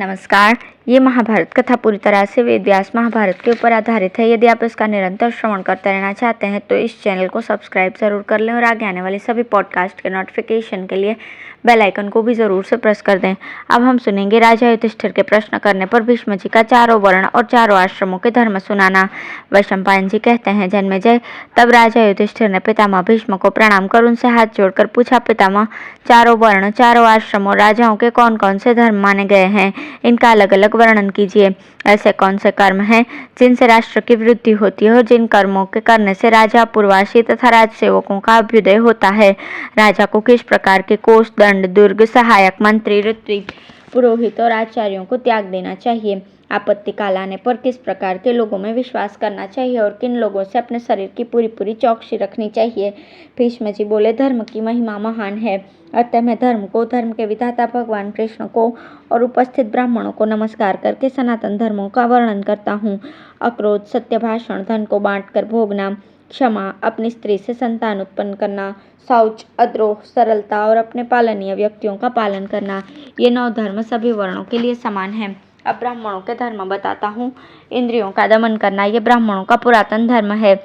नमस्कार। ये महाभारत कथा पूरी तरह से वेद व्यास महाभारत के ऊपर आधारित है। यदि आप इसका निरंतर श्रवण करते रहना चाहते हैं तो इस चैनल को सब्सक्राइब जरूर कर लें और आगे आने वाले सभी पॉडकास्ट के नोटिफिकेशन के लिए बेल आइकन को भी जरूर से प्रेस कर दें। अब हम सुनेंगे राजा युधिष्ठिर के प्रश्न करने पर भीष्म जी का चारों वर्ण और चारों आश्रमों के धर्म सुनाना। वैशंपायन जी कहते हैं, जन्मेजय, तब राजा युधिष्ठिर ने पितामह भीष्म को प्रणाम कर उनसे हाथ जोड़कर पूछा, पितामह, चारों वर्ण, चारों आश्रम और राजाओं के कौन कौन से धर्म माने गए हैं? इनका अलग अलग वर्णन कीजिए। ऐसे कौन से कर्म हैं जिनसे राष्ट्र की वृद्धि होती है और जिन कर्मों के करने से राजा, पूर्वासी तथा राजसेवकों का अभ्युदय होता है? राजा को किस प्रकार के कोष, दंड, दुर्ग, सहायक, मंत्री, ऋत्विक, पुरोहित और आचार्यों को त्याग देना चाहिए? आपत्ति काल आने पर किस प्रकार के लोगों में विश्वास करना चाहिए और किन लोगों से अपने शरीर की पूरी पूरी चौकसी रखनी चाहिए? भीष्म जी बोले, धर्म की महिमा महान है, अतः मैं धर्म को, धर्म के विधाता भगवान कृष्ण को और उपस्थित ब्राह्मणों को नमस्कार करके सनातन धर्मों का वर्णन करता हूँ। अक्रोध, सत्य भाषण, धन को बांटकर भोगना, क्षमा, अपनी स्त्री से संतान उत्पन्न करना, शौच, अद्रोह, सरलता और अपने पालनीय व्यक्तियों का पालन करना, ये 9 धर्म सभी वर्णों के लिए समान है। अब ब्राह्मणों के धर्म बताता हूँ। इंद्रियों का दमन करना, ये ब्राह्मणों का पुरातन धर्म है।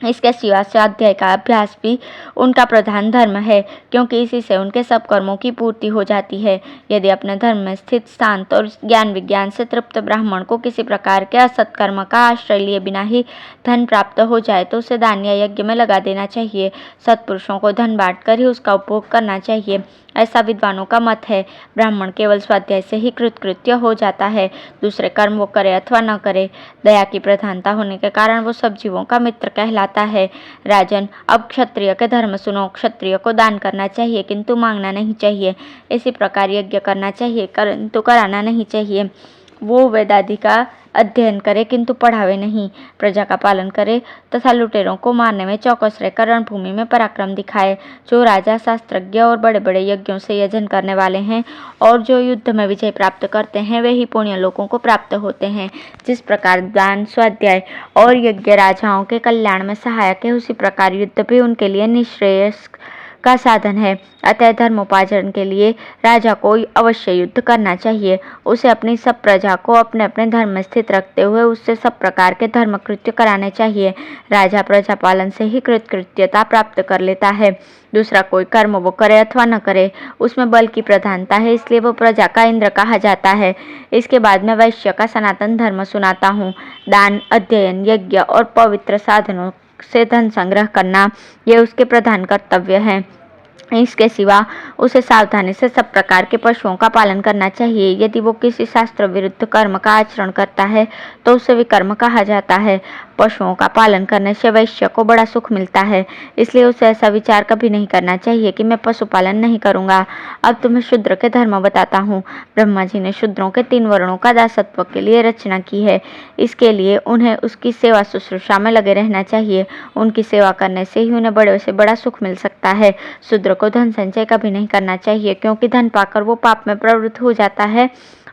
इसके सिवा स्वाध्याय का अभ्यास भी उनका प्रधान धर्म है, क्योंकि इसी से उनके सब कर्मों की पूर्ति हो जाती है। यदि अपने धर्म में स्थित, शांत और ज्ञान विज्ञान से तृप्त ब्राह्मण को किसी प्रकार के असत्कर्म का आश्रय लिए बिना ही धन प्राप्त हो जाए तो उसे दान या यज्ञ में लगा देना चाहिए। सत्पुरुषों को धन बांटकर ही उसका उपभोग करना चाहिए, ऐसा विद्वानों का मत है। ब्राह्मण केवल स्वाध्याय से ही कृतकृत्य हो जाता है, दूसरे कर्म वो करे अथवा न करे। दया की प्रधानता होने के कारण वो सब जीवों का मित्र कहलाता है। राजन, अब क्षत्रिय के धर्म सुनो। क्षत्रिय को दान करना चाहिए किंतु मांगना नहीं चाहिए। इसी प्रकार यज्ञ करना चाहिए किंतु कराना नहीं चाहिए। वो वेदादि का अध्ययन करे किंतु पढ़ावे नहीं। प्रजा का पालन करे तथा लुटेरों को मारने में चौकस रहकर रणभूमि में पराक्रम दिखाए। जो राजा, शास्त्रज्ञ और बड़े बड़े यज्ञों से यजन करने वाले हैं और जो युद्ध में विजय प्राप्त करते हैं, वे ही पुण्य लोकों को प्राप्त होते हैं। जिस प्रकार दान, स्वाध्याय और यज्ञ राजाओं के कल्याण में सहायक है, उसी प्रकार युद्ध भी उनके लिए निश्रेयस का साधन है। अतः धर्मोपार्जन के लिए राजा को अवश्य युद्ध करना चाहिए। उसे अपनी सब प्रजा को अपने अपने धर्म में स्थित रखते हुए उससे सब प्रकार के धर्म कृत्य कराने चाहिए। राजा प्रजा पालन से ही कृतकृत्यता प्राप्त कर लेता है। दूसरा कोई कर्म वो करे अथवा न करे, उसमें बल की प्रधानता है, इसलिए वो प्रजा का इंद्र कहा जाता है। इसके बाद मैं वैश्य का सनातन धर्म सुनाता हूँ। दान, अध्ययन, यज्ञ और पवित्र साधनों से धन संग्रह करना, ये उसके प्रधान कर्तव्य है। इसके सिवा उसे सावधानी से सब प्रकार के पशुओं का पालन करना चाहिए। यदि वो किसी शास्त्र विरुद्ध कर्म का आचरण करता है तो उसे विकर्म कहा जाता है। पशुओं का पालन करने से वैश्य को बड़ा सुख मिलता है, इसलिए उसे ऐसा विचार कभी नहीं करना चाहिए कि मैं पशुपालन नहीं करूंगा। अब तुम्हें शूद्र के धर्म बताता हूँ। ब्रह्मा जी ने शूद्रों के 3 वर्णों का दासत्व के लिए रचना की है। इसके लिए उन्हें उसकी सेवा शुश्रूषा में लगे रहना चाहिए। उनकी सेवा करने से ही उन्हें बड़े से बड़ा सुख मिल सकता है। शूद्र को धन संचय कभी नहीं करना चाहिए, क्योंकि धन पाकर वो पाप में प्रवृत्त हो जाता है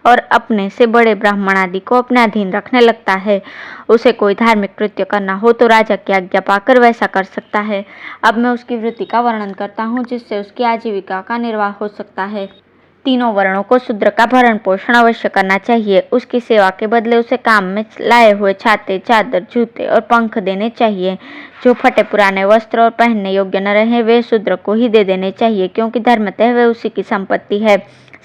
और अपने से बड़े ब्राह्मण आदि को अपने अधीन रखने लगता है। उसे कोई धार्मिक कृत्य करना हो तो राजा की आज्ञा पाकर वैसा कर सकता है। अब मैं उसकी वृत्ति का वर्णन करता हूँ, जिससे उसकी आजीविका का निर्वाह हो सकता है। 3 वर्णों को शूद्र का भरण पोषण अवश्य करना चाहिए। उसकी सेवा के बदले उसे काम में लाए हुए छाते, चादर, जूते और पंख देने चाहिए। जो फटे पुराने वस्त्र और पहनने योग्य न रहे, वे शूद्र को ही दे देने चाहिए, क्योंकि धर्मतः वे उसी की संपत्ति है।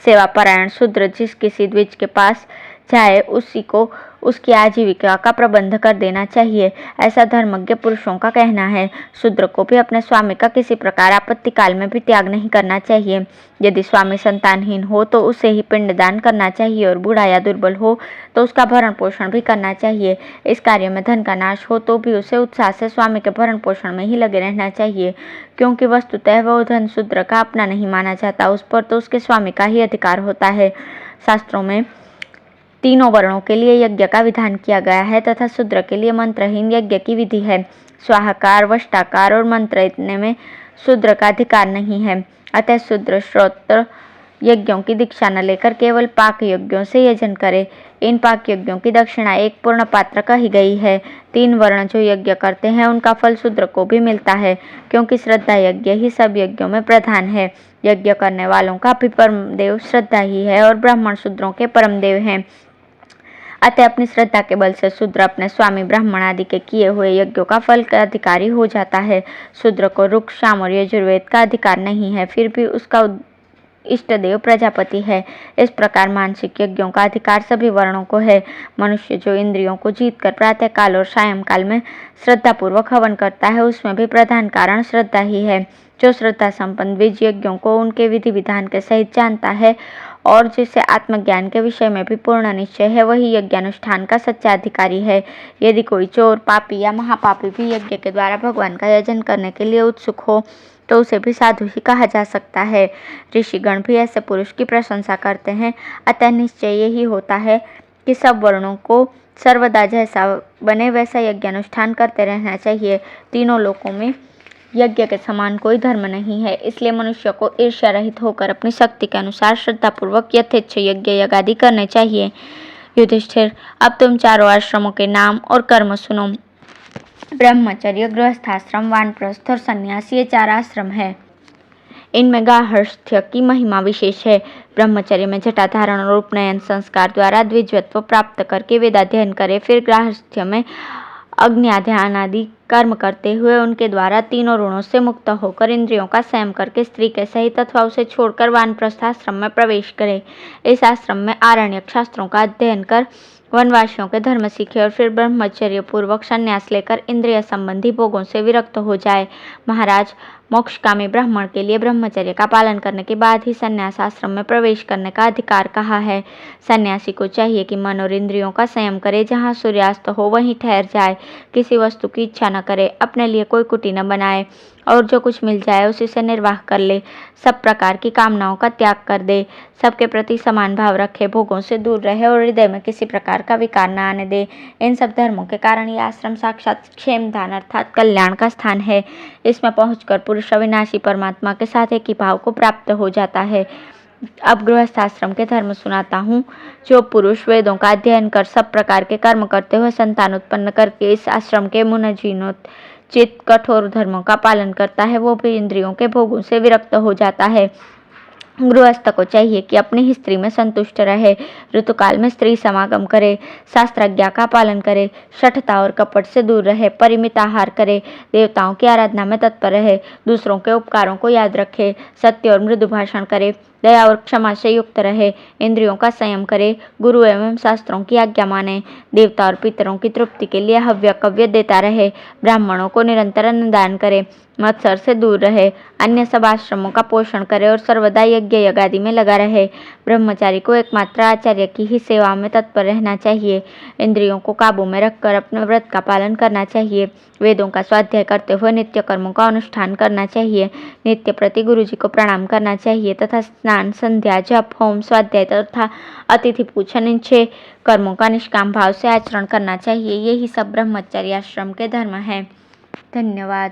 सेवा परायण शूद्र जिस किसी द्विज के पास जाए, उसी को उसकी आजीविका का प्रबंध कर देना चाहिए, ऐसा धर्मज्ञ पुरुषों का कहना है। शूद्र को भी अपने स्वामी का किसी प्रकार आपत्ति काल में भी त्याग नहीं करना चाहिए। यदि स्वामी संतानहीन हो तो उसे ही पिंडदान करना चाहिए और बूढ़ा या दुर्बल हो तो उसका भरण पोषण भी करना चाहिए। इस कार्य में धन का नाश हो तो भी उसे उत्साह से स्वामी के भरण पोषण में ही लगे रहना चाहिए, क्योंकि वस्तुतः वह धन शूद्र का अपना नहीं माना जाता, उस पर तो उसके स्वामी का ही अधिकार होता है। शास्त्रों में 3 वर्णों के लिए यज्ञ का विधान किया गया है तथा शूद्र के लिए मंत्रहीन यज्ञ की विधि है। स्वाहाकार, वष्टाकार और मंत्र इतने में शूद्र का अधिकार नहीं है। अतः शूद्र श्रोत्र यज्ञों की दीक्षा न लेकर केवल पाक यज्ञों से यजन करे। इन पाक यज्ञों की दक्षिणा एक पूर्ण पात्र कही गई है। 3 वर्ण जो यज्ञ करते हैं उनका फल शूद्र को भी मिलता है, क्योंकि श्रद्धा यज्ञ ही सब यज्ञों में प्रधान है। यज्ञ करने वालों का भी परम देव श्रद्धा ही है और ब्राह्मण शूद्रों के परम देव हैं। अतः अपनी श्रद्धा के बल से शूद्र अपने स्वामी ब्राह्मण आदि के किए हुए यज्ञों का फल का अधिकारी हो जाता है। शूद्र को रुक, शाम और यजुर्वेद का अधिकार नहीं है, फिर भी उसका इष्ट देव प्रजापति है। इस प्रकार मानसिक यज्ञों का अधिकार सभी वर्णों को है। मनुष्य जो इंद्रियों को जीतकर प्रातः काल और सायंकाल में श्रद्धापूर्वक हवन करता है, उसमें भी प्रधान कारण श्रद्धा ही है। जो श्रद्धा संपन्न बीज यज्ञों को उनके विधि विधान के सहित जानता है और जिसे आत्मज्ञान के विषय में भी पूर्ण निश्चय है, वही यज्ञानुष्ठान का सच्चा अधिकारी है। यदि कोई चोर, पापी या महापापी भी यज्ञ के द्वारा भगवान का यजन करने के लिए उत्सुक हो तो उसे भी साधु ही कहा जा सकता है। ऋषिगण भी ऐसे पुरुष की प्रशंसा करते हैं। अतः निश्चय यही होता है कि सब वर्णों को सर्वदा जैसा बने वैसा यज्ञानुष्ठान करते रहना चाहिए। तीनों लोकों में यज्ञ के समान कोई धर्म नहीं है, इसलिए मनुष्य को ईर्ष्या रहित होकर अपनी शक्ति के अनुसार श्रद्धापूर्वक यथेच्छ यज्ञ यज्ञादि करने चाहिए। युधिष्ठिर, अब तुम चारों आश्रमों के नाम और कर्म सुनो। ब्रह्मचर्य, गृहस्थाश्रम, वानप्रस्थ और संन्यास, ये 4 आश्रम है। इनमें गार्हस्थ्य की महिमा विशेष है। ब्रह्मचर्य में जटाधारण और उपनयन संस्कार द्वारा द्विजत्व प्राप्त करके वेदाध्ययन करे। फिर गार्हस्थ्य में अग्न्याध्यान आदि कर्म करते हुए उनके द्वारा तीनों ऋणों से मुक्त होकर इंद्रियों का संयम करके स्त्री के सहित अथवा उसे छोड़कर वानप्रस्थ आश्रम में प्रवेश करे। इस आश्रम में आरण्यक शास्त्रों का अध्ययन कर वनवासियों के धर्म सीखे और फिर ब्रह्मचर्य पूर्वक संन्यास लेकर इंद्रिय संबंधी भोगों से विरक्त हो जाए। महाराज, मोक्षकामी ब्राह्मण के लिए ब्रह्मचर्य का पालन करने के बाद ही संन्यास आश्रम में प्रवेश करने का अधिकार कहा है। सन्यासी को चाहिए कि मन और इंद्रियों का संयम करे, जहाँ सूर्यास्त हो वहीं ठहर जाए, किसी वस्तु की इच्छा न करे, अपने लिए कोई कुटी न बनाए और जो कुछ मिल जाए उसी से निर्वाह कर ले, सब प्रकार की कामनाओं का त्याग कर दे, सबके प्रति समान भाव रखे, भोगों से दूर रहे और हृदय में किसी प्रकार का विकार न आने दे। इन सब धर्मों के कारण यह आश्रम साक्षात क्षेमधान अर्थात कल्याण का स्थान है। इसमें पहुंचकर पुरुष अविनाशी परमात्मा के साथ एक ही भाव को प्राप्त हो जाता है। अब गृहस्थाश्रम के धर्म सुनाता हूँ। जो पुरुष वेदों का अध्ययन कर सब प्रकार के कर्म करते हुए संतान उत्पन्न करके इस आश्रम के मुनजीनोचित कठोर धर्मों का पालन करता है, वो भी इंद्रियों के भोगों से विरक्त हो जाता है। गृहस्थ को चाहिए कि अपनी ही स्त्री में संतुष्ट रहे, ऋतुकाल में स्त्री समागम करे, शास्त्राज्ञा का पालन करे, शठता और कपट से दूर रहे, परिमित आहार करे, देवताओं की आराधना में तत्पर रहे, दूसरों के उपकारों को याद रखे, सत्य और मृदु भाषण करे, दया और क्षमा से युक्त रहे, इंद्रियों का संयम करे, गुरु एवं शास्त्रों की आज्ञा माने, देवता और पितरों की तृप्ति के लिए हव्य कव्य देता रहे, ब्राह्मणों को निरंतर अन्नदान करे, मत्सर से दूर रहे, अन्य सब आश्रमों का पोषण करे और सर्वदा यज्ञ यज्ञादि में लगा रहे। ब्रह्मचारी को एकमात्र आचार्य की ही सेवा में तत्पर रहना चाहिए। इंद्रियों को काबू में रखकर अपने व्रत का पालन करना चाहिए। वेदों का स्वाध्याय करते हुए नित्य कर्मों का अनुष्ठान करना चाहिए। नित्य प्रति गुरु जी को प्रणाम करना चाहिए तथा स्नान, संध्या, जप, होम, स्वाध्याय तथा अतिथि पूजन, इन 6 कर्मों का निष्काम भाव से आचरण करना चाहिए। यही सब ब्रह्मचर्य आश्रम के धर्म हैं। धन्यवाद।